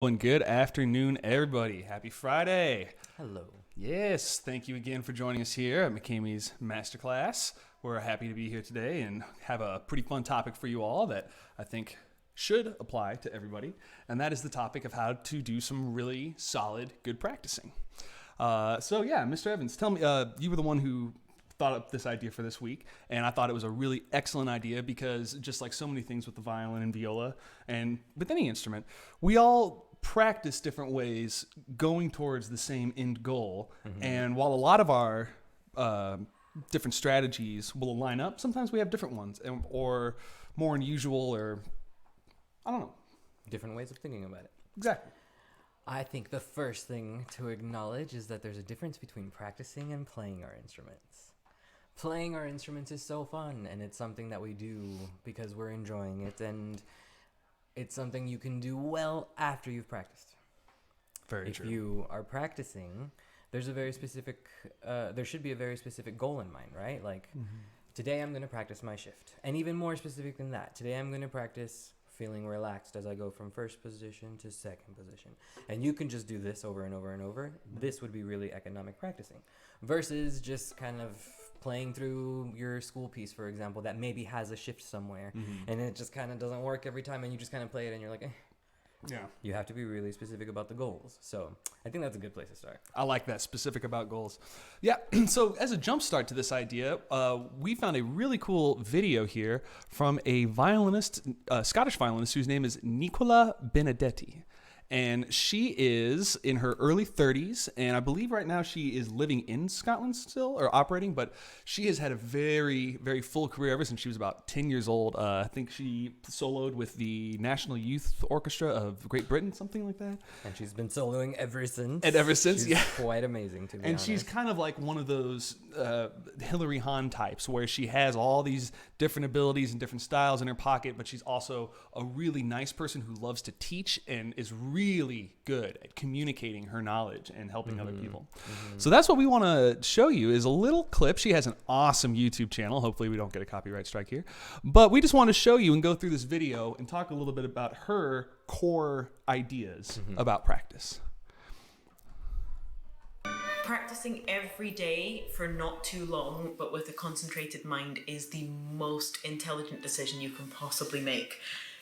And good afternoon, everybody. Happy Friday. Hello. Yes, thank you again for joining us here at McKamie's Masterclass. We're happy to be here today and have a pretty fun topic for you all that I think should apply to everybody, and that is the topic of how to do some really solid, good practicing. Mr. Evans, tell me, you were the one who thought up this idea for this week, and I thought it was a really excellent idea because just like so many things with the violin and viola and with any instrument, we all practice different ways going towards the same end goal. And while a lot of our different strategies will line up, sometimes we have different ones or more unusual, or I don't know. Different ways of thinking about it. Exactly. I think the first thing to acknowledge is that there's a difference between practicing and playing our instruments. Playing our instruments is so fun, and it's something that we do because we're enjoying it, and it's something you can do well after you've practiced. Very true. If you are practicing, there should be a very specific goal in mind, right? Like, today I'm going to practice my shift. And even more specific than that, today I'm going to practice feeling relaxed as I go from first position to second position. And you can just do this over and over and over. This would be really economic practicing. Versus just kind of playing through your school piece, for example, that maybe has a shift somewhere. And it just kind of doesn't work every time, and you just kind of play it and you're like, eh. Yeah. You have to be really specific about the goals. So I think that's a good place to start. I like that, specific about goals. Yeah, so as a jump start to this idea, we found a really cool video here from a violinist, Scottish violinist, whose name is Nicola Benedetti. And she is in her early 30s, and I believe right now she is living in Scotland still, or operating, but she has had a very, very full career ever since she was about 10 years old. I think she soloed with the National Youth Orchestra of Great Britain, something like that. And she's been soloing ever since. And ever since, she's yeah. Quite amazing, to be honest. And she's kind of like one of those Hilary Hahn types where she has all these different abilities and different styles in her pocket, but she's also a really nice person who loves to teach and is really good at communicating her knowledge and helping other people. So that's what we want to show you is a little clip. She has an awesome YouTube channel. Hopefully we don't get a copyright strike here. But we just want to show you and go through this video and talk a little bit about her core ideas about practice. Practicing every day for not too long, but with a concentrated mind, is the most intelligent decision you can possibly make.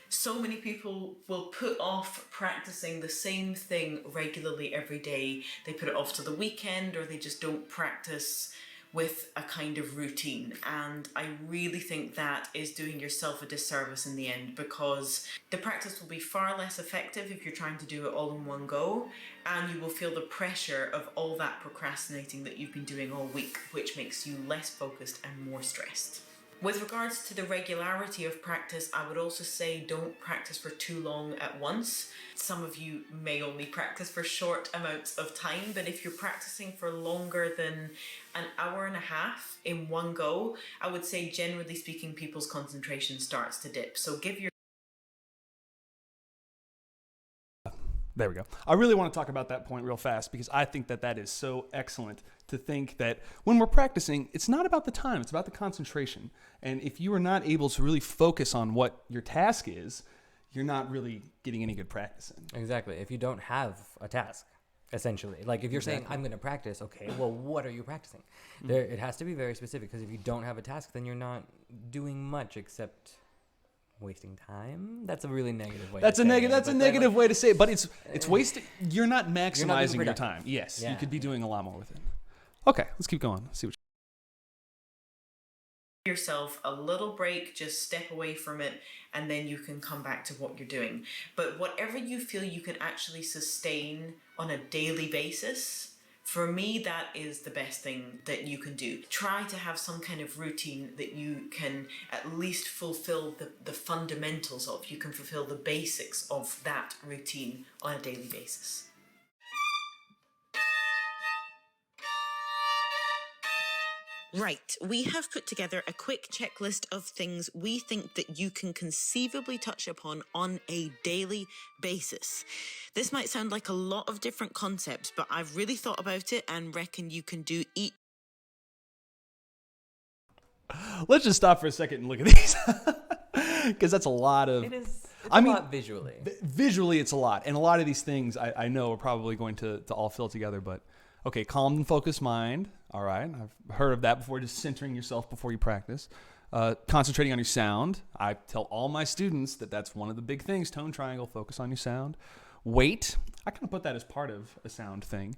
So many people will put off practicing the same thing regularly every day. They put it off to the weekend, or they just don't practice with a kind of routine. And I really think that is doing yourself a disservice in the end, because the practice will be far less effective if you're trying to do it all in one go, and you will feel the pressure of all that procrastinating that you've been doing all week, which makes you less focused and more stressed. With regards to the regularity of practice, I would also say don't practice for too long at once. Some of you may only practice for short amounts of time, but if you're practicing for longer than an hour and a half in one go, I would say generally speaking, people's concentration starts to dip. So give your There we go. I really want to talk about that point real fast because I think that that is so excellent to think that when we're practicing, it's not about the time, it's about the concentration. And if you are not able to really focus on what your task is, you're not really getting any good practice in. Exactly. If you don't have a task, essentially. Like if you're saying, I'm going to practice, okay, well, what are you practicing? It has to be very specific, because if you don't have a task, then you're not doing much except wasting time. That's a really negative way. That's to a say negative. it, That's a but negative way to say it, but it's wasted. You're not maximizing your productive. time. Yes, you Yeah. could be doing a lot more with it. Okay, let's keep going. Let's see what. yourself a little break, just step away from it, and then you can come back to what you're doing. But whatever you feel you can actually sustain on a daily basis, for me, that is the best thing that you can do. Try to have some kind of routine that you can at least fulfill the fundamentals of. You can fulfill the basics of that routine on a daily basis. Right, we have put together a quick checklist of things we think that you can conceivably touch upon on a daily basis. This might sound like a lot of different concepts, but I've really thought about it and reckon you can do each. Let's just stop for a second and look at these, because that's a lot of. It is a lot visually. Visually, it's a lot. And a lot of these things I know are probably going to all fill together. But, okay, calm and focused mind. All right. I've heard of that before, just centering yourself before you practice. Concentrating on your sound. I tell all my students that that's one of the big things. Tone triangle, focus on your sound. Weight. I kind of put that as part of a sound thing.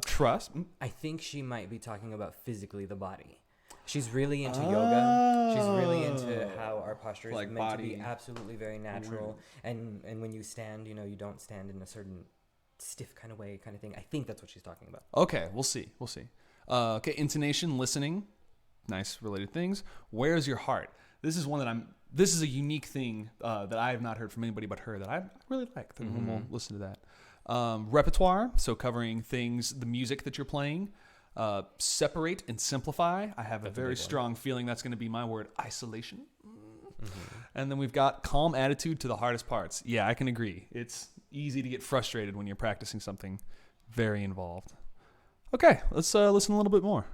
Trust. I think she might be talking about physically the body. She's really into yoga. She's really into how our posture is meant to be absolutely very natural. And when you stand, you don't stand in a certain stiff kind of way kind of thing. I think that's what she's talking about. Okay, we'll see. Okay, intonation, listening. Nice related things. Where's your heart? This is one that this is a unique thing that I have not heard from anybody but her that I really like. We'll listen to that. Repertoire, so covering things, the music that you're playing. Separate and simplify. I have a very strong feeling that's going to be my word, isolation. And then we've got calm attitude to the hardest parts. Yeah, I can agree. It's easy to get frustrated when you're practicing something very involved. Okay, let's listen a little bit more.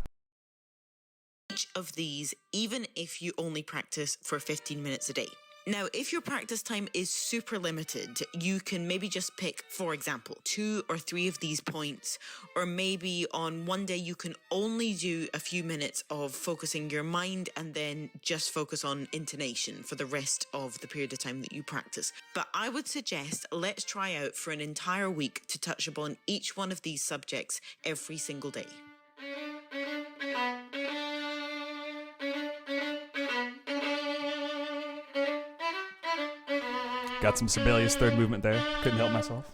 Each of these, even if you only practice for 15 minutes a day. Now, if your practice time is super limited, you can maybe just pick, for example, 2 or 3 of these points, or maybe on one day you can only do a few minutes of focusing your mind and then just focus on intonation for the rest of the period of time that you practice. But I would suggest let's try out for an entire week to touch upon each one of these subjects every single day. Got some Sibelius third movement there. Couldn't help myself.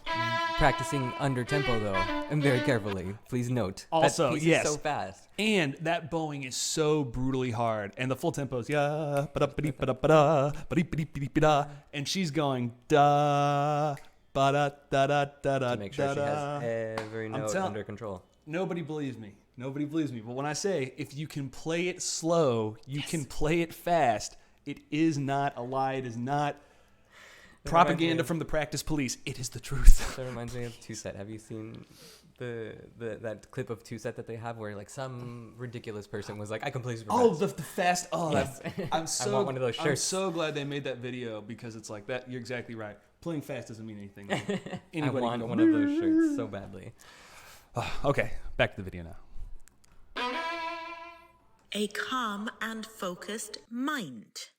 Practicing under tempo though, and very carefully. Please note. Also, that piece yes, is so fast. And that bowing is so brutally hard, and the full tempo is yeah, ba-da-ba-dee-ba-da-ba-da, ba-dee-ba-dee-ba-dee-ba-da, and she's going da ba-da-da-da-da-da. To make sure she has every note under control. Nobody believes me. But when I say if you can play it slow, you can play it fast. It is not a lie. It is not propaganda from the practice police. It is the truth. That reminds me of Two Set. Have you seen that clip of Two Set that they have where like some ridiculous person was like, I can play super fast. The fast. Oh, yes. I want one of those shirts. I'm so glad they made that video because it's like that. You're exactly right. Playing fast doesn't mean anything. I want one of those shirts so badly. Okay, back to the video now. A calm and focused mind.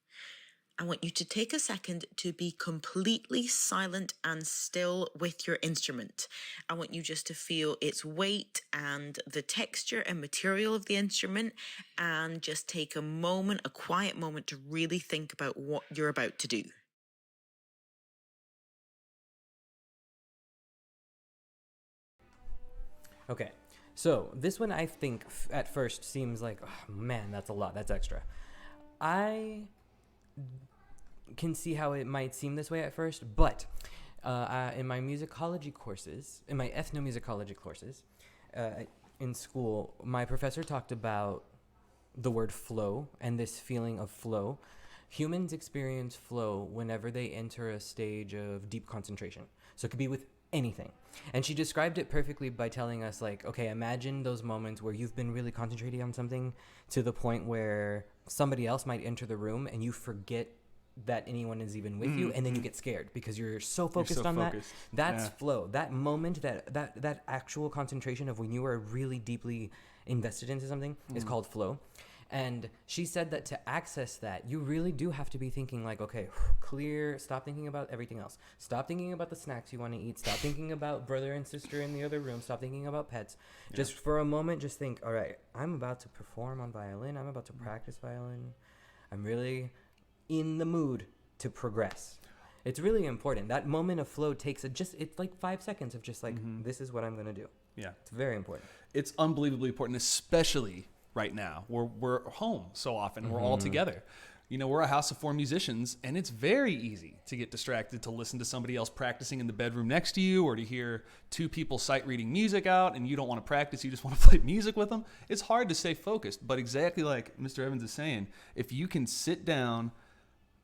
I want you to take a second to be completely silent and still with your instrument. I want you just to feel its weight and the texture and material of the instrument, and just take a quiet moment to really think about what you're about to do. Okay, so this one I think at first seems like, oh, man, that's a lot, that's extra. I can see how it might seem this way at first, but in my musicology courses, in my ethnomusicology courses in school, my professor talked about the word flow and this feeling of flow. Humans experience flow whenever they enter a stage of deep concentration. So it could be with anything. And she described it perfectly by telling us, like, okay, imagine those moments where you've been really concentrating on something to the point where somebody else might enter the room and you forget that anyone is even with you, and then you get scared because you're so focused on that. That's flow. That moment, that actual concentration of when you are really deeply invested into something is called flow. And she said that to access that, you really do have to be thinking like, okay, clear, stop thinking about everything else. Stop thinking about the snacks you want to eat. Stop thinking about brother and sister in the other room. Stop thinking about pets. Yeah. Just for a moment, just think, all right, I'm about to perform on violin. I'm about to practice violin. I'm really in the mood to progress. It's really important. That moment of flow takes it's like 5 seconds of just like, this is what I'm going to do. Yeah. It's very important. It's unbelievably important, especially right now. We're home so often. We're all together. You know, we're a house of 4 musicians, and it's very easy to get distracted, to listen to somebody else practicing in the bedroom next to you, or to hear 2 people sight reading music out, and you don't want to practice, you just want to play music with them. It's hard to stay focused, but exactly like Mr. Evans is saying, if you can sit down,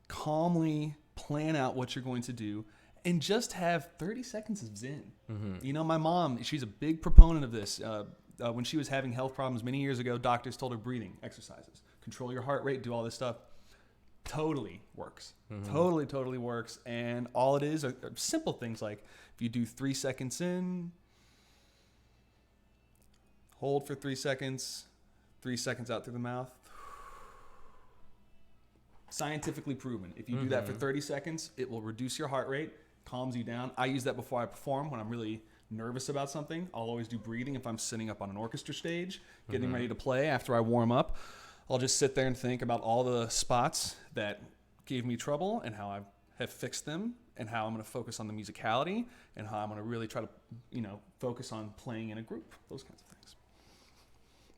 calmly plan out what you're going to do, and just have 30 seconds of zen. You know, my mom, she's a big proponent of this. When she was having health problems many years ago, doctors told her breathing exercises, control your heart rate, do all this stuff. totally works. Totally works. And all it is are simple things like if you do 3 seconds in, hold for 3 seconds, 3 seconds out through the mouth. Scientifically proven. If you do that for 30 seconds, it will reduce your heart rate, calms you down. I use that before I perform when I'm really nervous about something. I'll always do breathing if I'm sitting up on an orchestra stage, getting ready to play after I warm up. I'll just sit there and think about all the spots that gave me trouble and how I have fixed them and how I'm going to focus on the musicality and how I'm going to really try to, focus on playing in a group, those kinds of things.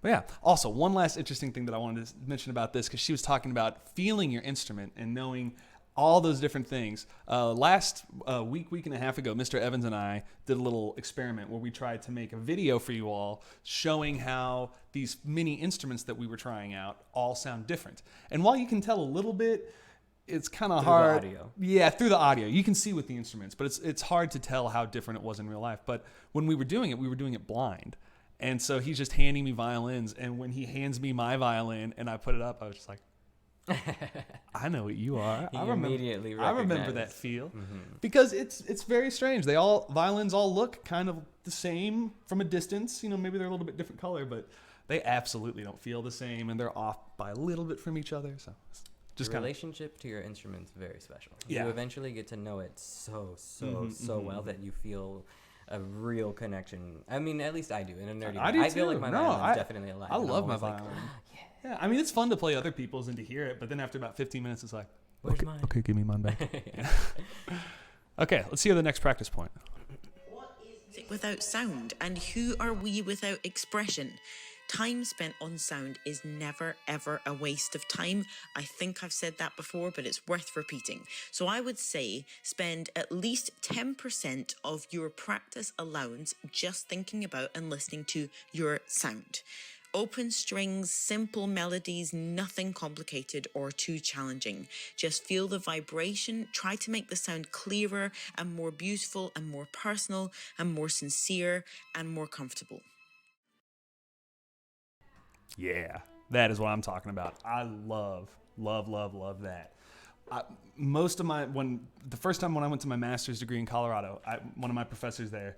But yeah, also one last interesting thing that I wanted to mention about this, because she was talking about feeling your instrument and knowing all those different things. Last week and a half ago, Mr. Evans and I did a little experiment where we tried to make a video for you all showing how these mini instruments that we were trying out all sound different. And while you can tell a little bit, it's kind of hard. Through the audio. Yeah, through the audio. You can see with the instruments, but it's hard to tell how different it was in real life. But when we were doing it blind. And so he's just handing me violins. And when he hands me my violin and I put it up, I was just like, I know what you are. I remember that feel because it's very strange. Violins all look kind of the same from a distance. Maybe they're a little bit different color, but they absolutely don't feel the same, and they're off by a little bit from each other. So just your relationship to your instrument's very special. Yeah. You eventually get to know it so well that you feel a real connection. I mean, at least I do in a nerdy way. I feel like my violin's definitely alive. I love my violin. Yeah, I mean, it's fun to play other people's and to hear it, but then after about 15 minutes, it's like, where's mine? Okay, give me mine back. Okay, let's hear the next practice point. What is music without sound, and who are we without expression? Time spent on sound is never, ever a waste of time. I think I've said that before, but it's worth repeating. So I would say spend at least 10% of your practice allowance just thinking about and listening to your sound. Open strings, simple melodies, nothing complicated or too challenging. Just feel the vibration, try to make the sound clearer and more beautiful and more personal and more sincere and more comfortable. Yeah, that is what I'm talking about. I love that. The first time when I went to my master's degree in Colorado, one of my professors there,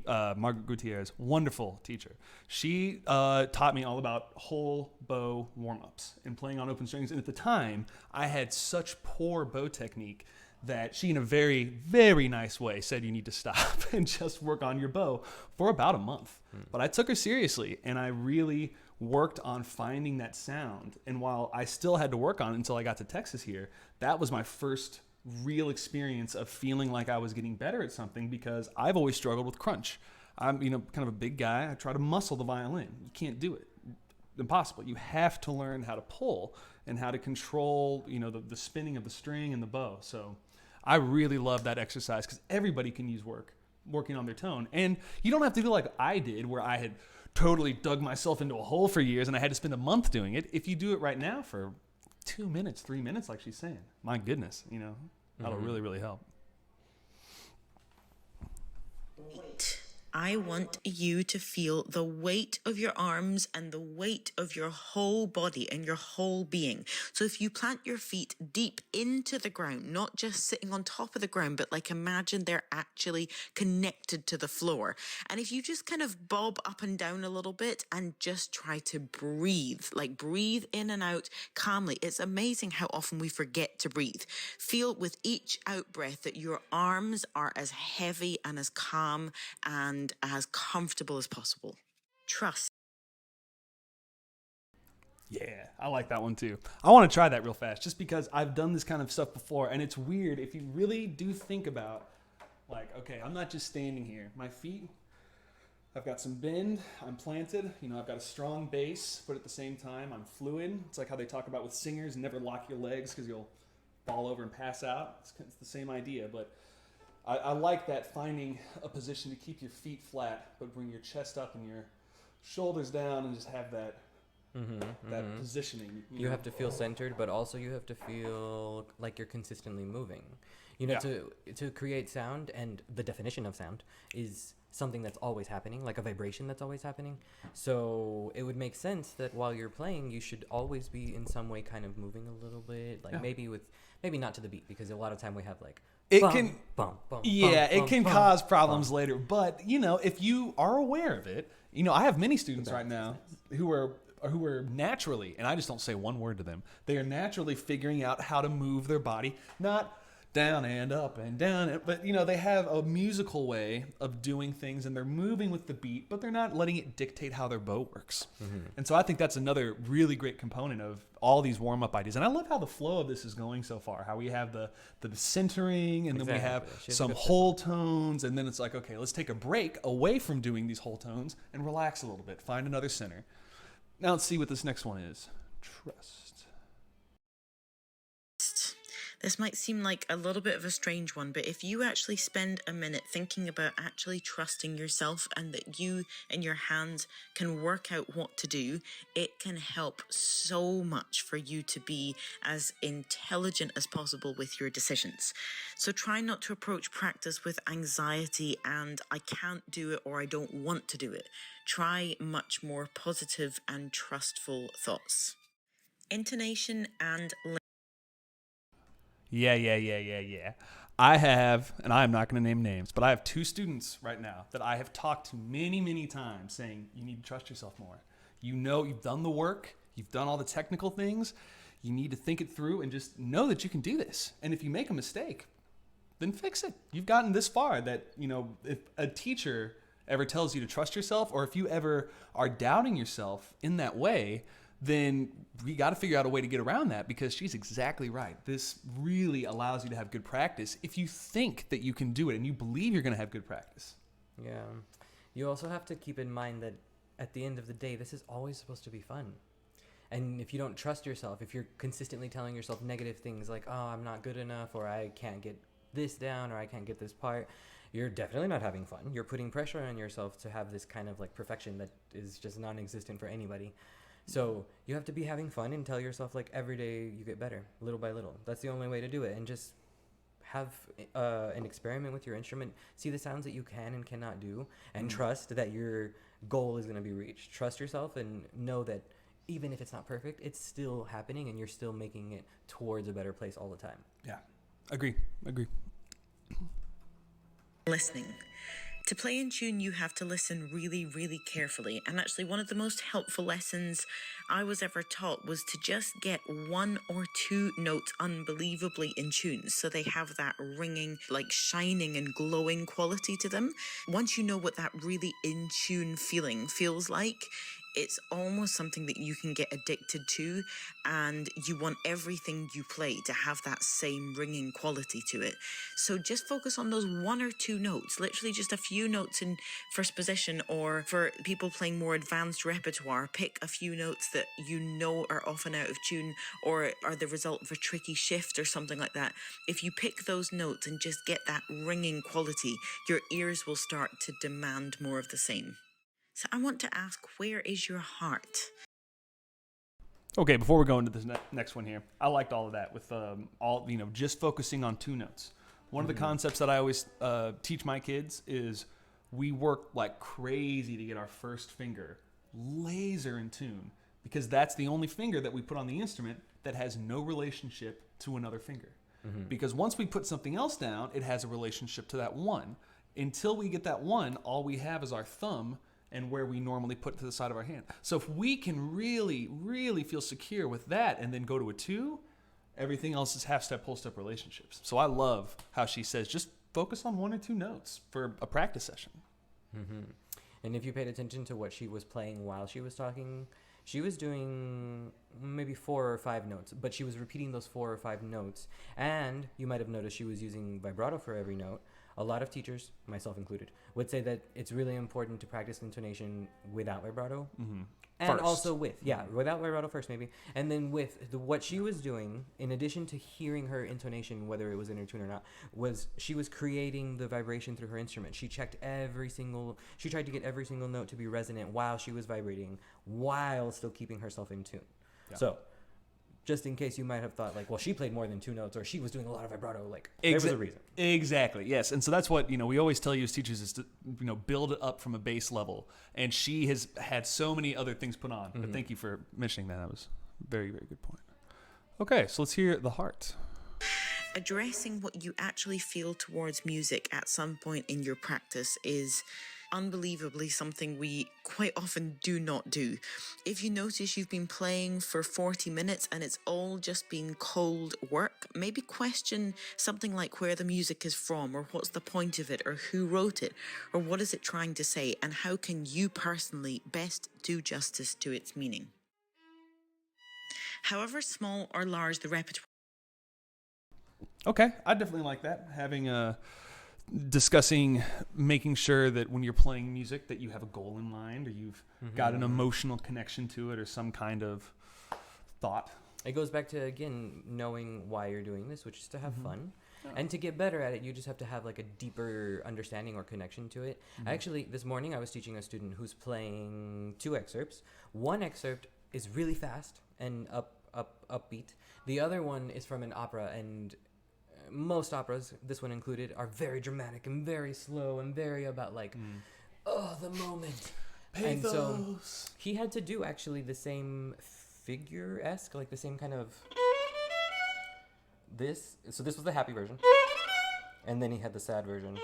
Margaret Gutierrez, wonderful teacher. She taught me all about whole bow warm-ups and playing on open strings. And at the time, I had such poor bow technique that she, in a very, very nice way, said you need to stop and just work on your bow for about a month. But I took her seriously, and I really worked on finding that sound. And while I still had to work on it until I got to Texas here, that was my first real experience of feeling like I was getting better at something, because I've always struggled with crunch. I'm, kind of a big guy. I try to muscle the violin. You can't do it. Impossible. You have to learn how to pull and how to control, the spinning of the string and the bow. So I really love that exercise, because everybody can use working on their tone. And you don't have to do like I did, where I had totally dug myself into a hole for years and I had to spend a month doing it. If you do it right now for 2 minutes, 3 minutes, like she's saying, my goodness, that'll really, really help. I want you to feel the weight of your arms and the weight of your whole body and your whole being. So if you plant your feet deep into the ground, not just sitting on top of the ground, but like imagine they're actually connected to the floor. And if you just kind of bob up and down a little bit and just try to breathe, like breathe in and out calmly. It's amazing how often we forget to breathe. Feel with each out breath that your arms are as heavy and as calm and as comfortable as possible. Trust. Yeah, I like that one too. I want to try that real fast, just because I've done this kind of stuff before, and it's weird if you really do think about, like, okay, I'm not just standing here. My feet, I've got some bend, I'm planted, I've got a strong base, but at the same time, I'm fluid. It's like how they talk about with singers, never lock your legs because you'll fall over and pass out. It's the same idea, but I like that, finding a position to keep your feet flat, but bring your chest up and your shoulders down and just have that positioning. You have to feel centered, but also you have to feel like you're consistently moving. You know, to create sound, and the definition of sound is something that's always happening, like a vibration that's always happening. So it would make sense that while you're playing, you should always be in some way kind of moving a little bit, like maybe not to the beat, because a lot of time we have like it bum, can bum, cause problems bum. later. But you know, if you are aware of it, you know, I have many students right now who are naturally, and I just don't say one word to them, they are naturally figuring out how to move their body, not down and up and down, but you know, they have a musical way of doing things, and they're moving with the beat, but they're not letting it dictate how their bow works. And so I think that's another really great component of all these warm-up ideas. And I love how the flow of this is going so far, how we have the centering, and then we have some whole tones, and then it's like, okay, let's take a break away from doing these whole tones and relax a little bit, find another center. Now let's see what this next one is. Trust. This might seem like a little bit of a strange one, but if you actually spend a minute thinking about actually trusting yourself and that you and your hands can work out what to do, it can help so much for you to be as intelligent as possible with your decisions. So try not to approach practice with anxiety and I can't do it or I don't want to do it. Try much more positive and trustful thoughts. Intonation and Yeah. I have, and I am not going to name names, but I have 2 students right now that I have talked to many, many times saying, you need to trust yourself more. You know, you've done the work, you've done all the technical things, you need to think it through and just know that you can do this. And if you make a mistake, then fix it. You've gotten this far that, you know, if a teacher ever tells you to trust yourself, or if you ever are doubting yourself in that way, then we got to figure out a way to get around that, because she's exactly right. This really allows you to have good practice if you think that you can do it and you believe you're going to have good practice. Yeah. You also have to keep in mind that at the end of the day, this is always supposed to be fun. And if you don't trust yourself, if you're consistently telling yourself negative things like, oh, I'm not good enough, or I can't get this down, or I can't get this part, you're definitely not having fun. You're putting pressure on yourself to have this kind of like perfection that is just non-existent for anybody. So you have to be having fun and tell yourself, like, every day you get better, little by little. That's the only way to do it. And just have an experiment with your instrument. See the sounds that you can and cannot do, and trust that your goal is going to be reached. Trust yourself and know that even if it's not perfect, it's still happening and you're still making it towards a better place all the time. Yeah, agree. listening. To play in tune, you have to listen really, really carefully. And actually, one of the most helpful lessons I was ever taught was to just get 1 or 2 notes unbelievably in tune. So they have that ringing, like shining and glowing quality to them. Once you know what that really in tune feeling feels like, it's almost something that you can get addicted to, and you want everything you play to have that same ringing quality to it. So just focus on those 1 or 2 notes, literally just a few notes in first position, or for people playing more advanced repertoire, pick a few notes that you know are often out of tune or are the result of a tricky shift or something like that. If you pick those notes and just get that ringing quality, your ears will start to demand more of the same. So I want to ask, where is your heart? Okay, before we go into this next one here, I liked all of that with just focusing on 2 notes. One of the concepts that I always teach my kids is we work like crazy to get our first finger laser in tune, because that's the only finger that we put on the instrument that has no relationship to another finger. Because once we put something else down, it has a relationship to that one. Until we get that one, all we have is our thumb and where we normally put to the side of our hand. So if we can really, really feel secure with that and then go to a 2, everything else is half-step, whole-step relationships. So I love how she says just focus on 1 or 2 notes for a practice session. And if you paid attention to what she was playing while she was talking, she was doing maybe 4 or 5 notes, but she was repeating those 4 or 5 notes. And you might have noticed she was using vibrato for every note. A lot of teachers, myself included, would say that it's really important to practice intonation without vibrato. And First. Also without vibrato first maybe. And then with what she was doing, in addition to hearing her intonation, whether it was in her tune or not, was she was creating the vibration through her instrument. She tried to get every single note to be resonant while she was vibrating, while still keeping herself in tune. Yeah. So Just in case you might have thought, like, well, she played more than 2 notes, or she was doing a lot of vibrato. Like, there was a reason. Exactly, yes. And so that's what, we always tell you as teachers is to, build it up from a base level. And she has had so many other things put on. But thank you for mentioning that. That was a very, very good point. Okay, so let's hear the heart. Addressing what you actually feel towards music at some point in your practice is unbelievably something we quite often do not do. If you notice you've been playing for 40 minutes and it's all just been cold work, maybe question something like where the music is from, or what's the point of it, or who wrote it, or what is it trying to say, and how can you personally best do justice to its meaning. However small or large the repertoire. Okay, I definitely like that. Having discussing, making sure that when you're playing music that you have a goal in mind, or you've got an emotional connection to it, or some kind of thought. It goes back to, again, knowing why you're doing this, which is to have fun. Yeah. And to get better at it, you just have to have like a deeper understanding or connection to it. Actually, this morning I was teaching a student who's playing 2 excerpts. One excerpt is really fast and upbeat. The other one is from an opera, and most operas, this one included, are very dramatic and very slow and very about like, the moment. Pathos. And so he had to do actually the same figure-esque, like the same kind of this. So this was the happy version, and then he had the sad version.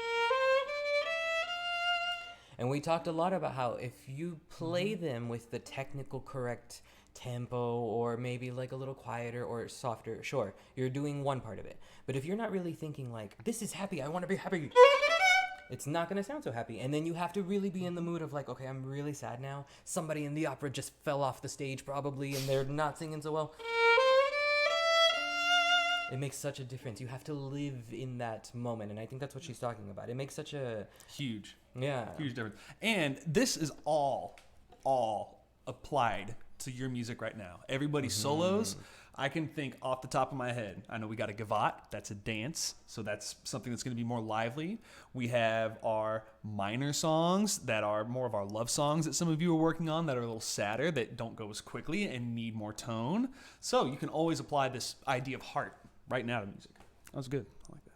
And we talked a lot about how if you play them with the technical correct tempo, or maybe like a little quieter or softer, sure, you're doing one part of it. But if you're not really thinking like, this is happy, I want to be happy, it's not going to sound so happy. And then you have to really be in the mood of like, okay, I'm really sad now. Somebody in the opera just fell off the stage probably, and they're not singing so well. It makes such a difference. You have to live in that moment. And I think that's what she's talking about. It makes such a huge difference. And this is all applied to your music right now. Everybody's solos, I can think off the top of my head. I know we got a gavotte, that's a dance, so that's something that's going to be more lively. We have our minor songs that are more of our love songs that some of you are working on, that are a little sadder, that don't go as quickly and need more tone. So you can always apply this idea of heart right now to music. That was good. I like that.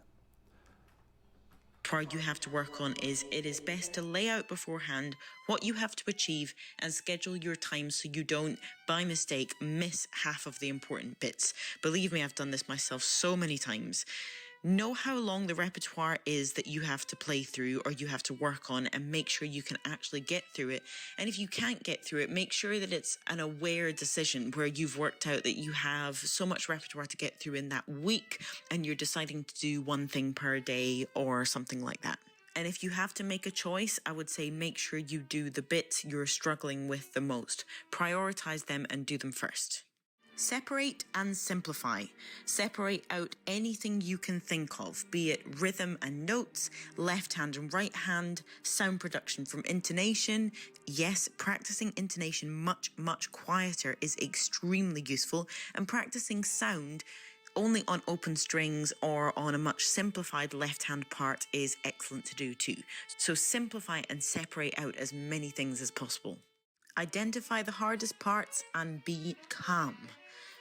Part you have to work on is it is best to lay out beforehand what you have to achieve and schedule your time so you don't, by mistake, miss half of the important bits. Believe me, I've done this myself so many times. Know how long the repertoire is that you have to play through or you have to work on, and make sure you can actually get through it. And if you can't get through it, make sure that it's an aware decision where you've worked out that you have so much repertoire to get through in that week, and you're deciding to do one thing per day or something like that. And if you have to make a choice, I would say make sure you do the bits you're struggling with the most. Prioritize them and do them first. Separate and simplify. Separate out anything you can think of, be it rhythm and notes, left hand and right hand, sound production from intonation. Yes, practicing intonation much quieter is extremely useful, and practicing sound only on open strings or on a much simplified left-hand part is excellent to do too. So simplify and separate out as many things as possible. Identify the hardest parts and be calm.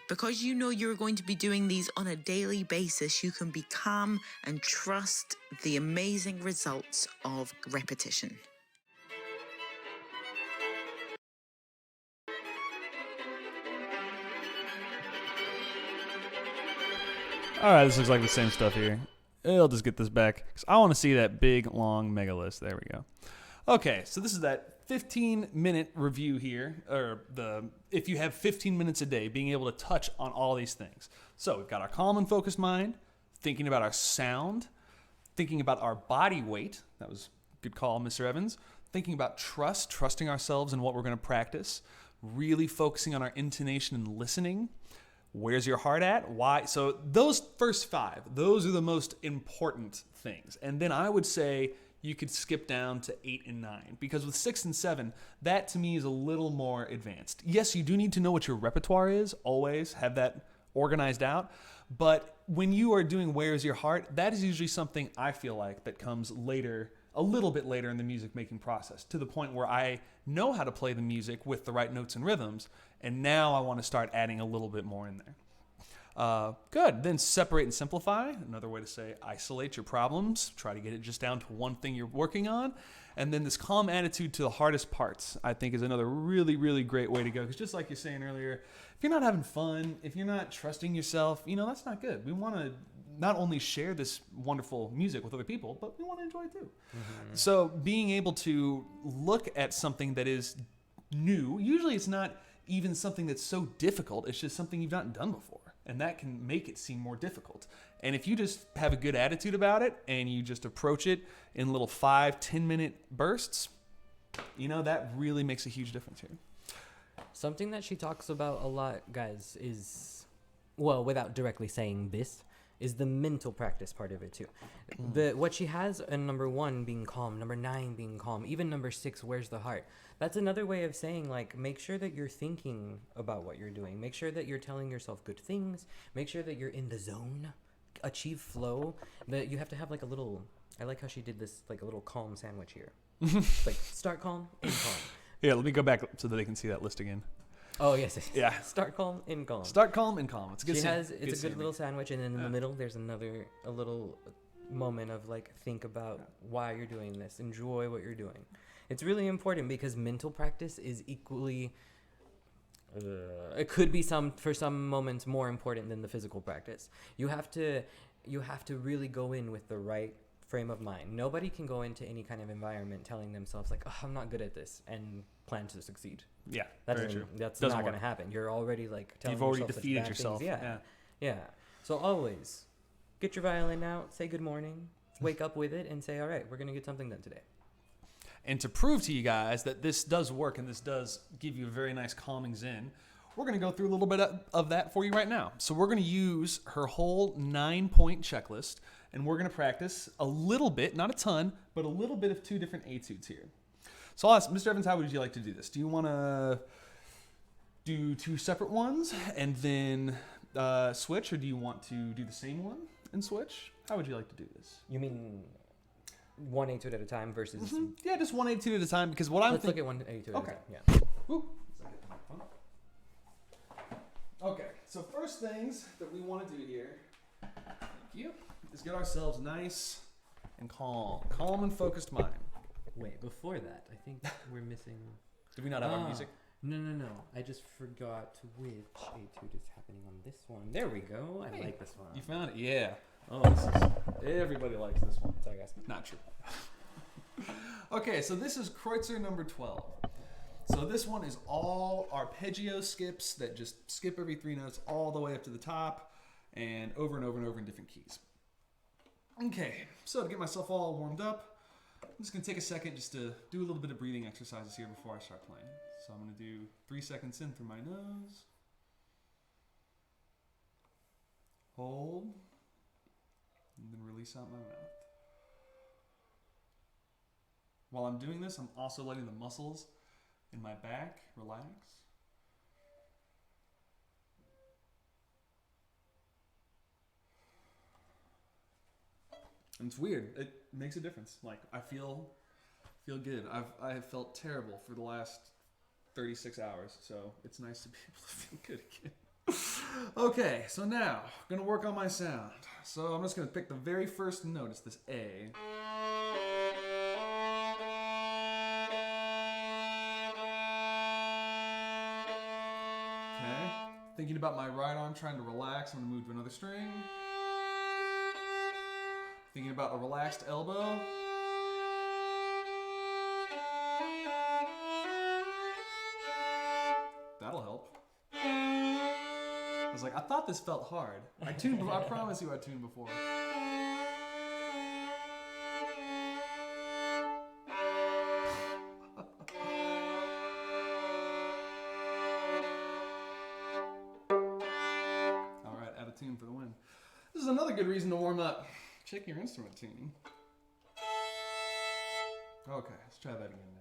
Because you know you're going to be doing these on a daily basis, you can be calm and trust the amazing results of repetition. All right, this looks like the same stuff here. I'll just get this back because I want to see that big, long mega list. There we go. Okay, so this is that 15-minute review here, or if you have 15 minutes a day, being able to touch on all these things. So we've got our calm and focused mind, thinking about our sound, thinking about our body weight. That was a good call, Mr. Evans. Thinking about trusting ourselves in what we're going to practice, really focusing on our intonation and listening. Where's your heart at? Why? So those first 5, those are the most important things. And then I would say you could skip down to 8 and 9, because with 6 and 7, that to me is a little more advanced. Yes, you do need to know what your repertoire is, always have that organized out. But when you are doing Where's Your Heart, that is usually something I feel like that comes later, a little bit later in the music making process, to the point where I know how to play the music with the right notes and rhythms, and now I want to start adding a little bit more in there. Good. Then separate and simplify. Another way to say isolate your problems. Try to get it just down to one thing you're working on. And then this calm attitude to the hardest parts, I think, is another really, really great way to go. Because just like you're saying earlier, if you're not having fun, if you're not trusting yourself, that's not good. We want to not only share this wonderful music with other people, but we want to enjoy it too. Mm-hmm. So being able to look at something that is new, usually it's not even something that's so difficult, it's just something you've not done before. And that can make it seem more difficult. And if you just have a good attitude about it and you just approach it in little 5-10 minute bursts, that really makes a huge difference here. Something that she talks about a lot, guys, is, well, without directly saying this, is the mental practice part of it too. What she has in number 1 being calm, number 9 being calm, even number 6, where's the heart? That's another way of saying, like, make sure that you're thinking about what you're doing. Make sure that you're telling yourself good things. Make sure that you're in the zone. Achieve flow. That you have to have like a little, I like how she did this, like a little calm sandwich here. Like start calm, end calm. Yeah, let me go back so that they can see that list again. Oh, yes. Yeah. Start calm, end calm. Start calm, end calm. It's a good. It's a good little sandwich, and then in the middle, there's a little moment of like, think about why you're doing this. Enjoy what you're doing. It's really important because mental practice is equally. It could be for some moments more important than the physical practice. You have to really go in with the right frame of mind. Nobody can go into any kind of environment telling themselves like, oh, I'm not good at this, and plan to succeed. Yeah, that's very true. That's not going to happen. You're already like telling you've already yourself defeated yourself. Yeah. So always get your violin out, say good morning, wake up with it, and say, all right, we're going to get something done today. And to prove to you guys that this does work and this does give you a very nice calming zen, we're going to go through a little bit of that for you right now. So we're going to use her whole 9-point checklist, and we're going to practice a little bit, not a ton, but a little bit of 2 different etudes here. So I'll ask, Mr. Evans, how would you like to do this? Do you want to do 2 separate ones and then switch, or do you want to do the same one and switch? How would you like to do this? You mean one etude at a time versus... Mm-hmm. Yeah, just one etude at a time, because what I'm Let's look at one etude okay. at a time, yeah. Woo. Okay, so first things that we want to do here, thank you, is get ourselves nice and calm. Calm and focused mind. Wait, before that, I think we're missing... Did we not have our music? No. I just forgot which etude is happening on this one. There we go. I like this one. You found it? Yeah. Oh, everybody likes this one. Sorry, guys. Not true. Okay, so this is Kreutzer number 12. So this one is all arpeggio skips that just skip every 3 notes all the way up to the top and over and over and over in different keys. Okay, so to get myself all warmed up, I'm just going to take a second just to do a little bit of breathing exercises here before I start playing. So I'm going to do 3 seconds in through my nose. Hold. And then release out my mouth. While I'm doing this, I'm also letting the muscles in my back relax. And it's weird. It makes a difference. Like, I feel good. I have felt terrible for the last 36 hours, so it's nice to be able to feel good again. Okay, so now I'm gonna work on my sound. So I'm just gonna pick the very first note. It's this A. Okay. Thinking about my right arm, trying to relax. I'm gonna move to another string. Thinking about a relaxed elbow. That'll help. I was like, I thought this felt hard. I promise you I tuned before. All right, out of tune for the win. This is another good reason to warm up. Check your instrument tuning. Okay, let's try that again now.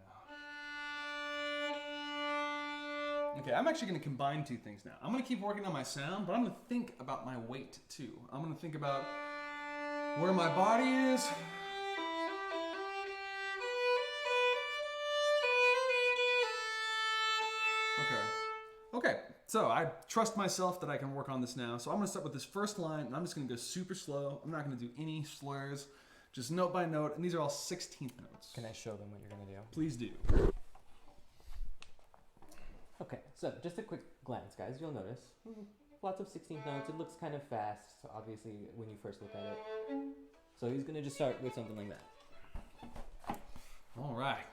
Okay, I'm actually going to combine 2 things now. I'm going to keep working on my sound, but I'm going to think about my weight too. I'm going to think about where my body is. Okay, so I trust myself that I can work on this now. So I'm going to start with this first line, and I'm just going to go super slow. I'm not going to do any slurs, just note by note, and these are all 16th notes. Can I show them what you're going to do? Please do. Okay, so just a quick glance, guys. You'll notice lots of 16th notes. It looks kind of fast, so obviously, when you first look at it. So he's going to just start with something like that. All right.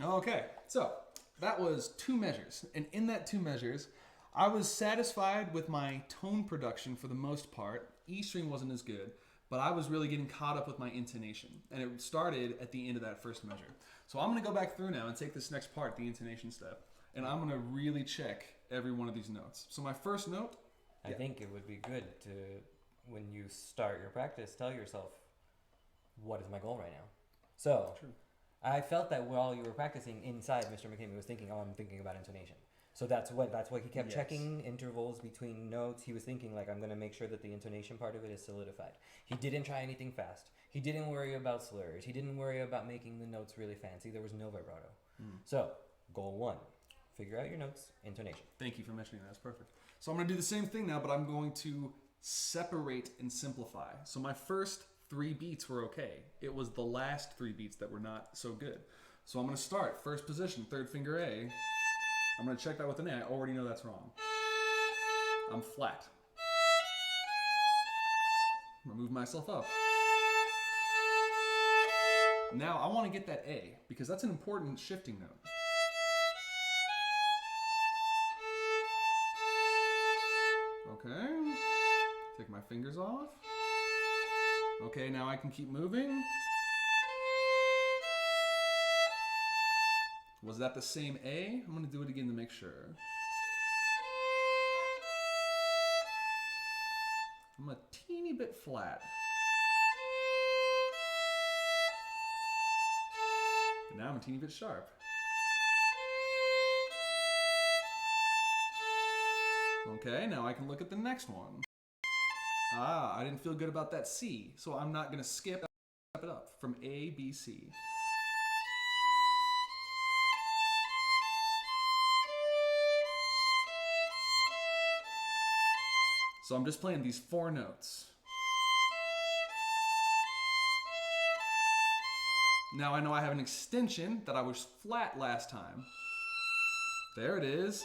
Okay, so that was 2 measures. And in that 2 measures, I was satisfied with my tone production for the most part. E string wasn't as good, but I was really getting caught up with my intonation. And it started at the end of that first measure. So I'm going to go back through now and take this next part, the intonation step, and I'm going to really check every one of these notes. So my first note... I think it would be good to, when you start your practice, tell yourself, what is my goal right now? So... True. I felt that while you were practicing inside, Mr. McKamie was thinking, oh, I'm thinking about intonation. So that's why he kept checking intervals between notes. He was thinking, like, I'm going to make sure that the intonation part of it is solidified. He didn't try anything fast. He didn't worry about slurs. He didn't worry about making the notes really fancy. There was no vibrato. So, goal 1, figure out your notes, intonation. Thank you for mentioning that. That's perfect. So I'm going to do the same thing now, but I'm going to separate and simplify. So my first 3 beats were okay. It was the last 3 beats that were not so good. So I'm going to start first position, 3rd finger A. I'm going to check that with an A. I already know that's wrong. I'm flat. I'm going to move myself up. Now I want to get that A because that's an important shifting note. Okay. Take my fingers off. Okay, now I can keep moving. Was that the same A? I'm going to do it again to make sure. I'm a teeny bit flat. And now I'm a teeny bit sharp. Okay, now I can look at the next one. Ah, I didn't feel good about that C, so I'm not going to skip it up from A, B, C. So I'm just playing these 4 notes. Now I know I have an extension that I was flat last time. There it is.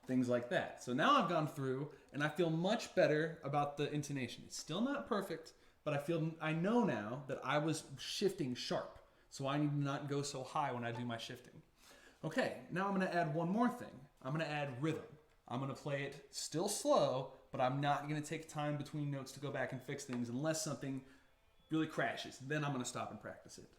Things like that. So now I've gone through and I feel much better about the intonation. It's still not perfect, but I know now that I was shifting sharp. So I need to not go so high when I do my shifting. Okay, now I'm going to add one more thing. I'm going to add rhythm. I'm going to play it still slow, but I'm not going to take time between notes to go back and fix things unless something really crashes. Then I'm going to stop and practice it.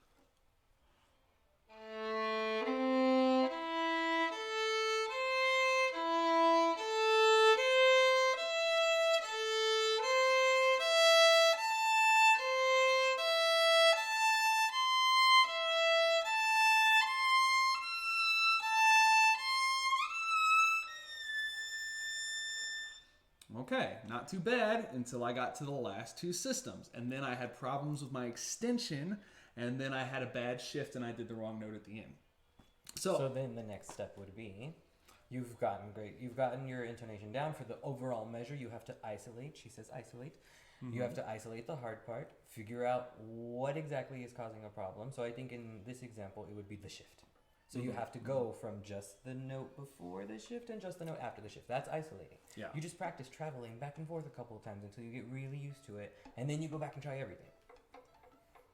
Okay, not too bad until I got to the last 2 systems. And then I had problems with my extension, and then I had a bad shift and I did the wrong note at the end. So then the next step would be, you've gotten your intonation down. For the overall measure, you have to isolate. She says isolate. Mm-hmm. You have to isolate the hard part, figure out what exactly is causing a problem. So I think in this example, it would be the shift. So you have to go from just the note before the shift and just the note after the shift. That's isolating. Yeah. You just practice traveling back and forth a couple of times until you get really used to it, and then you go back and try everything.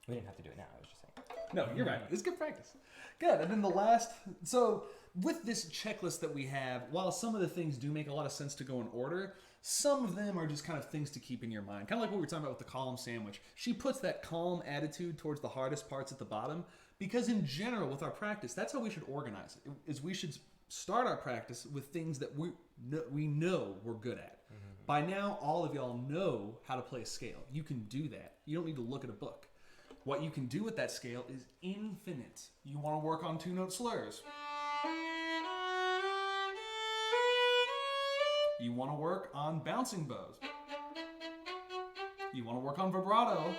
We didn't have to do it now, I was just saying. No, you're right. It's good practice. Good. And then the last, so with this checklist that we have, while some of the things do make a lot of sense to go in order, some of them are just kind of things to keep in your mind. Kind of like what we were talking about with the column sandwich. She puts that calm attitude towards the hardest parts at the bottom because in general with our practice, that's how we should organize it. Is we should start our practice with things that we know we're good at. By now, all of y'all know how to play a scale. You can do that. You don't need to look at a book. What you can do with that scale is infinite. You want to work on 2-note slurs. You want to work on bouncing bows. You want to work on vibrato.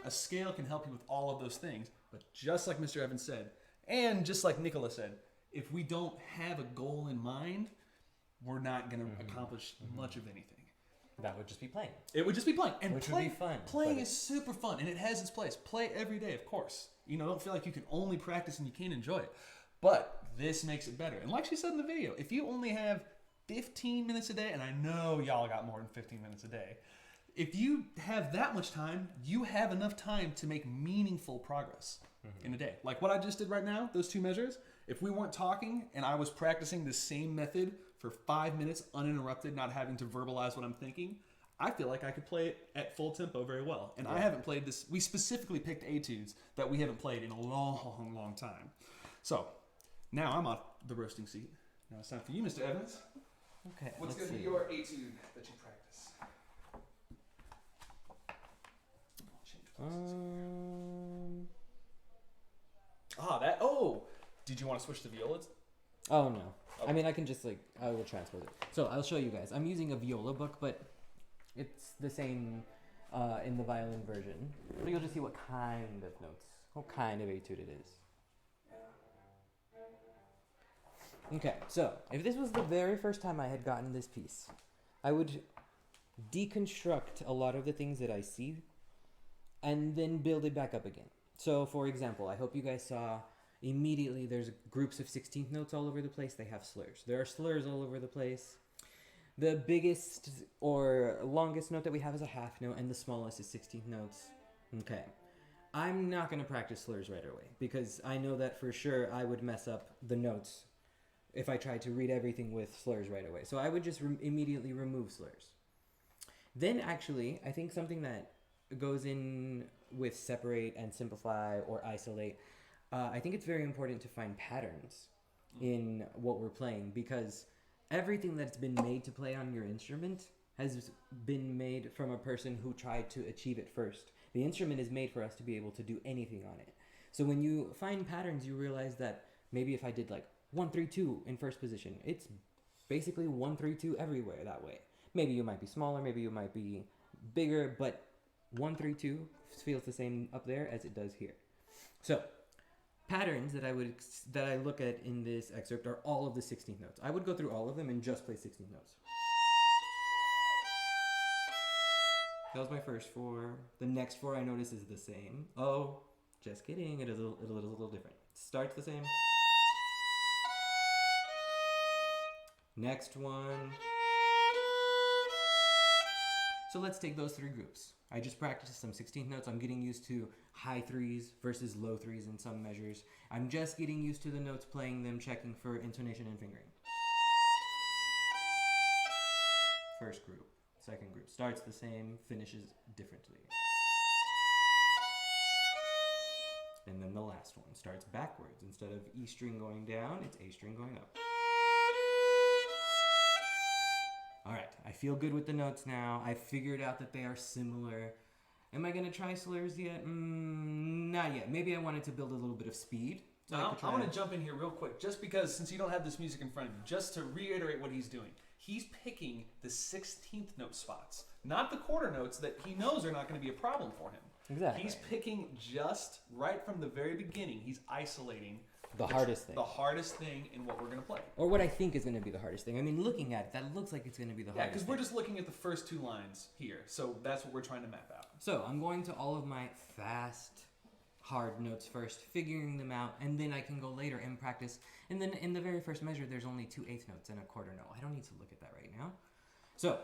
A scale can help you with all of those things, but just like Mr. Evans said, and just like Nicola said, if we don't have a goal in mind, we're not going to accomplish much of anything. That would just be playing. It would just be playing. And Which would be fun. Playing is super fun, and it has its place. Play every day, of course. Don't feel like you can only practice and you can't enjoy it. But this makes it better. And like she said in the video, if you only have 15 minutes a day, and I know y'all got more than 15 minutes a day, if you have that much time, you have enough time to make meaningful progress in a day. Like what I just did right now, those 2 measures, if we weren't talking and I was practicing the same method for 5 minutes uninterrupted, not having to verbalize what I'm thinking, I feel like I could play it at full tempo very well. And I haven't played this. We specifically picked etudes that we haven't played in a long, long time. So now I'm on the roasting seat. Now it's time for you, Mr. Evans. Okay. What's going to be your etude that you practice? Did you want to switch to violas? Oh, no. Okay. I mean, I can just, I will transpose it. So I'll show you guys. I'm using a viola book, but it's the same in the violin version. So you'll just see what kind of notes, what kind of etude it is. Okay, so if this was the very first time I had gotten this piece, I would deconstruct a lot of the things that I see and then build it back up again. So, for example, I hope you guys saw immediately there's groups of 16th notes all over the place. They have slurs. There are slurs all over the place. The biggest or longest note that we have is a half note, and the smallest is 16th notes. Okay. I'm not going to practice slurs right away because I know that for sure I would mess up the notes if I tried to read everything with slurs right away. So I would just immediately remove slurs. Then actually, I think something that goes in with separate and simplify or isolate, I think it's very important to find patterns in what we're playing because everything that's been made to play on your instrument has been made from a person who tried to achieve it first. The instrument is made for us to be able to do anything on it. So when you find patterns, you realize that maybe if I did 1-3-2 in first position, it's basically 1-3-2 everywhere that way. Maybe you might be smaller, maybe you might be bigger, but 1-3-2 feels the same up there as it does here. So patterns that I look at in this excerpt are all of the 16th notes. I would go through all of them and just play 16th notes. That was my first 4. The next 4 I notice is the same. Oh, just kidding. It is a little different. Starts the same. Next one. So let's take those 3 groups. I just practiced some 16th notes. I'm getting used to high 3s versus low 3s in some measures. I'm just getting used to the notes, playing them, checking for intonation and fingering. First group. Second group. Starts the same, finishes differently. And then the last one starts backwards. Instead of E string going down, it's A string going up. Alright, I feel good with the notes now. I figured out that they are similar. Am I going to try slurs yet? Not yet. Maybe I wanted to build a little bit of speed. So I want to jump in here real quick, just because since you don't have this music in front of you, just to reiterate what he's doing. He's picking the 16th note spots, not the quarter notes that he knows are not going to be a problem for him. Exactly. He's picking just right from the very beginning. He's isolating the hardest thing. The hardest thing in what we're going to play. Or what I think is going to be the hardest thing. I mean, looking at it, that looks like it's going to be the hardest thing. Yeah, because we're just looking at the first 2 lines here. So that's what we're trying to map out. So I'm going to all of my fast, hard notes first, figuring them out, and then I can go later and practice. And then in the very first measure, there's only 2 eighth notes and a quarter note. I don't need to look at that right now. So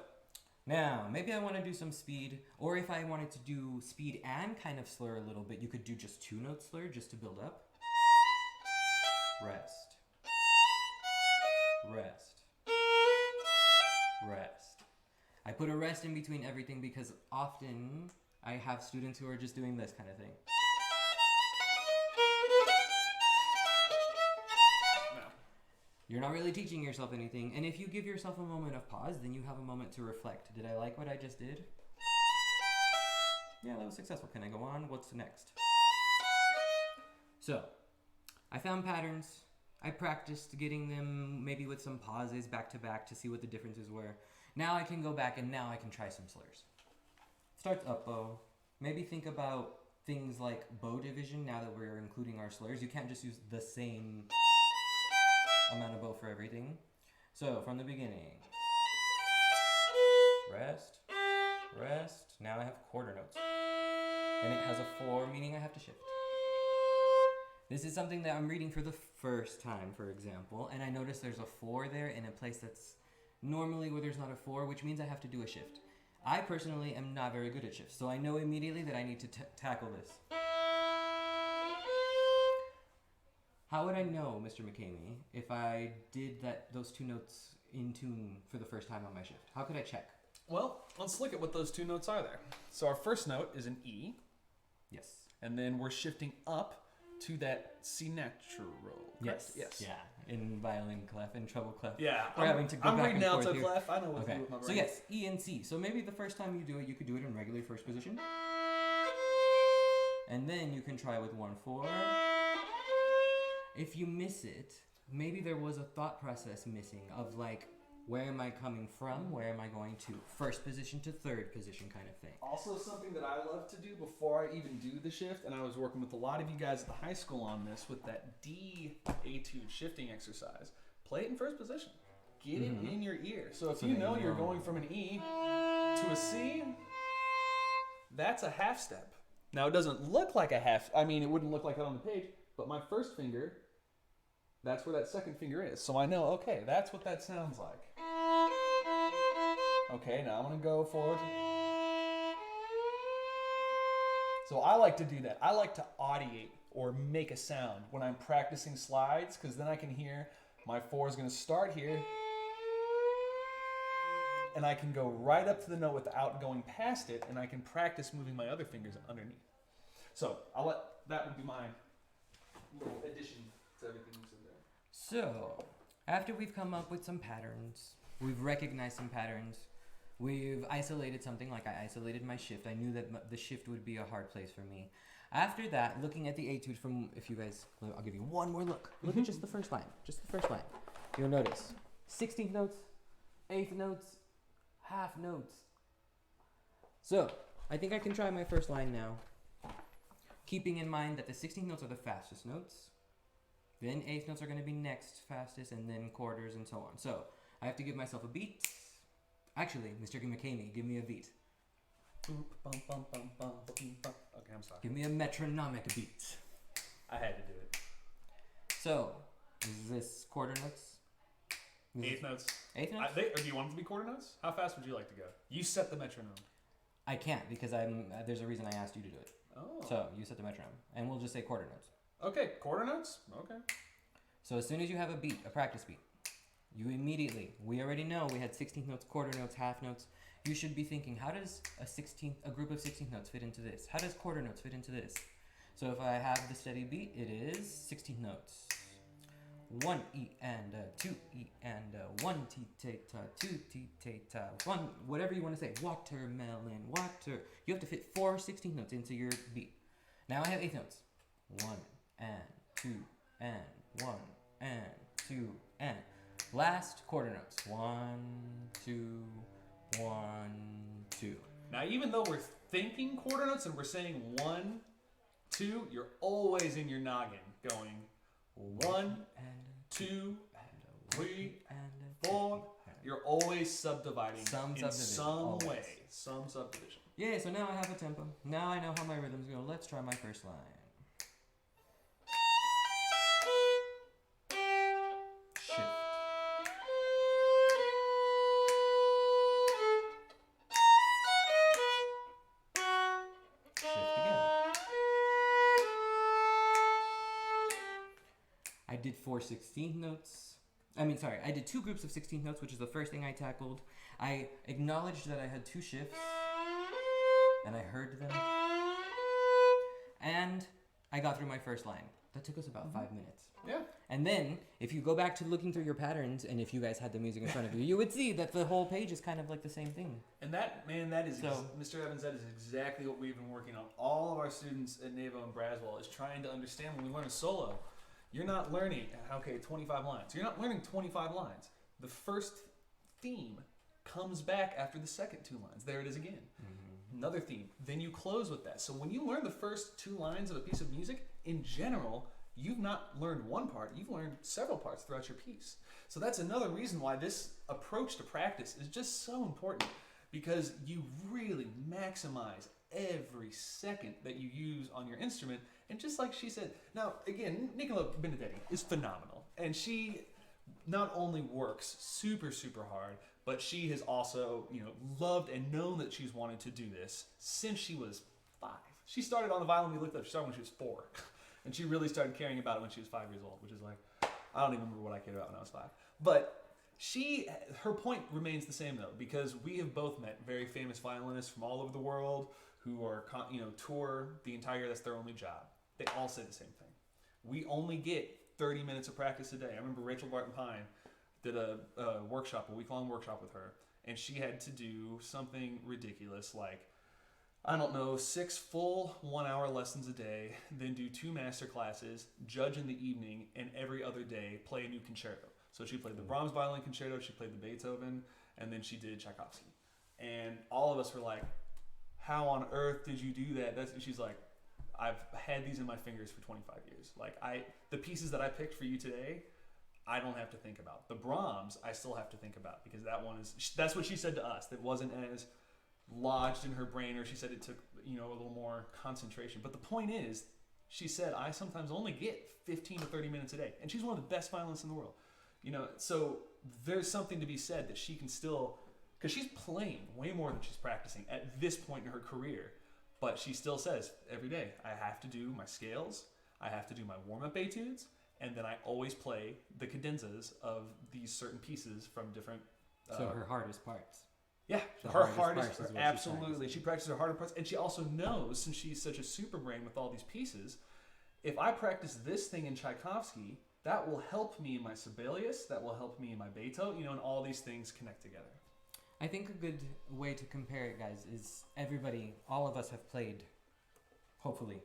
Now, maybe I want to do some speed, or if I wanted to do speed and kind of slur a little bit, you could do just 2-note slur just to build up. Rest. Rest. Rest. I put a rest in between everything because often I have students who are just doing this kind of thing. You're not really teaching yourself anything, and if you give yourself a moment of pause, then you have a moment to reflect. Did I like what I just did? Yeah, that was successful. Can I go on? What's next? So, I found patterns. I practiced getting them maybe with some pauses back to back to see what the differences were. Now I can go back and now I can try some slurs. Starts up bow. Maybe think about things like bow division now that we're including our slurs. You can't just use the same amount of bow for everything. So from the beginning, rest, rest. Now I have quarter notes. And it has a 4, meaning I have to shift. This is something that I'm reading for the first time, for example, and I notice there's a 4 there in a place that's normally where there's not a 4, which means I have to do a shift. I personally am not very good at shifts, so I know immediately that I need to tackle this. How would I know, Mr. McKamie, if I did those 2 notes in tune for the first time on my shift? How could I check? Well, let's look at what those 2 notes are there. So our first note is an E. Yes. And then we're shifting up to that C natural. Correct? Yes. Yeah. In violin clef, in treble clef. Yeah. We're having to go I'm back reading and forth alto here. clef. I know what Okay. to do with my brain. So yes, E and C. So maybe the first time you do it, you could do it in regular first position. And then you can try with 1/4. If you miss it, maybe there was a thought process missing of like, where am I coming from? Where am I going to? First position to third position kind of thing. Also something that I love to do before I even do the shift, and I was working with a lot of you guys at the high school on this with that D etude shifting exercise. Play it in first position. Get it in your ear. So if you know you're going from an E to a C, that's a half step. Now it doesn't look like a half, I mean it wouldn't look like that on the page, but my first finger, that's where that second finger is. So I know, okay, that's what that sounds like. Okay, now I'm gonna go forward. So I like to do that. I like to audiate or make a sound when I'm practicing slides, because then I can hear my 4 is gonna start here, and I can go right up to the note without going past it, and I can practice moving my other fingers underneath. So that would be my little addition to everything that's in there. So, after we've come up with some patterns, we've recognized some patterns, we've isolated something, like I isolated my shift. I knew that the shift would be a hard place for me. After that, looking at the etude from, if you guys, I'll give you one more look. Look at just the first line, You'll notice 16th notes, 8th notes, half notes. So, I think I can try my first line now. Keeping in mind that the 16th notes are the fastest notes. Then 8th notes are going to be next fastest, and then quarters and so on. So, I have to give myself a beat. Actually, Mr. McKamie, give me a beat. Okay, I'm sorry. Give me a metronomic beat. I had to do it. So, is this quarter notes? Eighth notes. Eighth notes? Or do you want them to be quarter notes? How fast would you like to go? You set the metronome. I can't because there's a reason I asked you to do it. Oh. So, you set the metronome. And we'll just say quarter notes. Okay, quarter notes? Okay. So, as soon as you have a beat, a practice beat, you immediately, we already know we had 16th notes, quarter notes, half notes. You should be thinking, how does a group of 16th notes fit into this? How does quarter notes fit into this? So if I have the steady beat, it is 16 notes. 1 E and 2 E and 1 T ta 2 T ta 1, whatever you want to say. Watermelon, water. You have to fit 4 16th notes into your beat. Now I have 8th notes. 1 and 2 and 1 and 2 and. Last quarter notes. 1, 2, 1, 2. Now, even though we're thinking quarter notes and we're saying 1, 2, you're always in your noggin going 1, 2, 3, 4. You're always subdividing in some way, some subdivision. Yeah, so now I have a tempo. Now I know how my rhythms go. Let's try my first line. Shift. did 4 16th notes. I did 2 groups of 16th notes, which is the first thing I tackled. I acknowledged that I had 2 shifts, and I heard them. And I got through my first line. That took us about 5 minutes. Yeah. And then, if you go back to looking through your patterns, and if you guys had the music in front of you, you would see that the whole page is kind of like the same thing. And Mr. Evans, that is exactly what we've been working on. All of our students at NAVO and Braswell is trying to understand when we learn a solo, you're not learning, 25 lines. You're not learning 25 lines. The first theme comes back after the second 2 lines. There it is again. Another theme. Then you close with that. So when you learn the first 2 lines of a piece of music, in general, you've not learned one part, you've learned several parts throughout your piece. So that's another reason why this approach to practice is just so important, because you really maximize every second that you use on your instrument. And just like she said, now again, Nicola Benedetti is phenomenal, and she not only works super, super hard, but she has also, loved and known that she's wanted to do this since she was 5. She started on the violin, we looked up, she started when she was 4. And she really started caring about it when she was 5 years old, which is like, I don't even remember what I cared about when I was 5. But her point remains the same though, because we have both met very famous violinists from all over the world who are, tour the entire year. That's their only job. They all say the same thing. We only get 30 minutes of practice a day. I remember Rachel Barton Pine did a week-long workshop with her, and she had to do something ridiculous like, 6 full 1-hour lessons a day, then do 2 master classes, judge in the evening, and every other day play a new concerto. So she played the Brahms Violin Concerto, she played the Beethoven, and then she did Tchaikovsky. And all of us were like, how on earth did you do that? She's like, I've had these in my fingers for 25 years. Like, the pieces that I picked for you today, I don't have to think about. The Brahms, I still have to think about, because that's what she said to us. That wasn't as lodged in her brain, or she said it took a little more concentration. But the point is, she said, I sometimes only get 15 to 30 minutes a day, and she's one of the best violinists in the world. So there's something to be said that she can still, because she's playing way more than she's practicing at this point in her career, but she still says every day, I have to do my scales, I have to do my warm-up etudes, and then I always play the cadenzas of these certain pieces from different so her hardest parts. Yeah, her hardest parts, absolutely. She practices her harder parts, and she also knows, since she's such a super brain with all these pieces, if I practice this thing in Tchaikovsky, that will help me in my Sibelius, that will help me in my Beethoven, and all these things connect together. I think a good way to compare it, guys, is all of us have played, hopefully.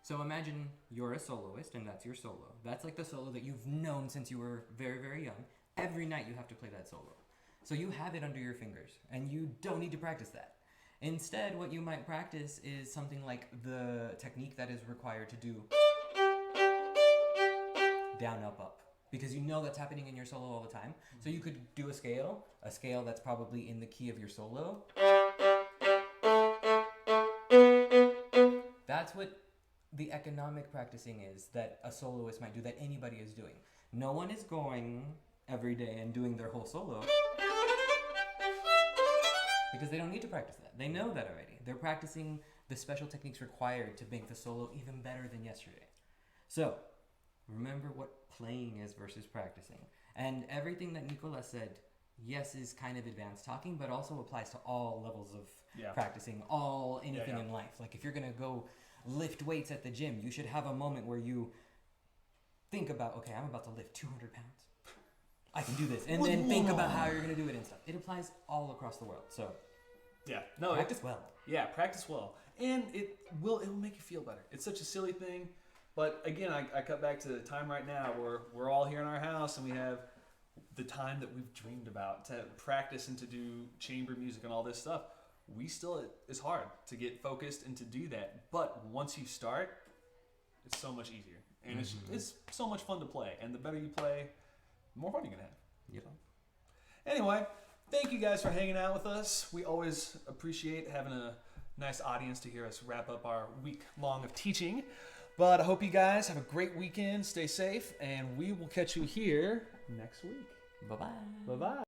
So imagine you're a soloist, and that's your solo. That's like the solo that you've known since you were very, very young. Every night you have to play that solo. So you have it under your fingers, and you don't need to practice that. Instead, what you might practice is something like the technique that is required to do down, up, up. Because you know that's happening in your solo all the time. So you could do a scale that's probably in the key of your solo. That's what the economic practicing is that a soloist might do, that anybody is doing. No one is going every day and doing their whole solo, because they don't need to practice that. They know that already. They're practicing the special techniques required to make the solo even better than yesterday. So remember what playing is versus practicing. And everything that Nicola said, yes, is kind of advanced talking, but also applies to all levels of practicing, anything in life. Like if you're going to go lift weights at the gym, you should have a moment where you think about, okay, I'm about to lift 200 pounds. I can do this. And then think about how you're going to do it and stuff. It applies all across the world. So practice well. Yeah, practice well. And it will make you feel better. It's such a silly thing. But again, I cut back to the time right now where we're all here in our house and we have the time that we've dreamed about to practice and to do chamber music and all this stuff. It's hard to get focused and to do that. But once you start, it's so much easier. And it's so much fun to play. And the better you play, the more fun you're going to have. Yep. So. Anyway, thank you guys for hanging out with us. We always appreciate having a nice audience to hear us wrap up our week long of teaching. But I hope you guys have a great weekend. Stay safe. And we will catch you here next week. Bye-bye. Bye-bye.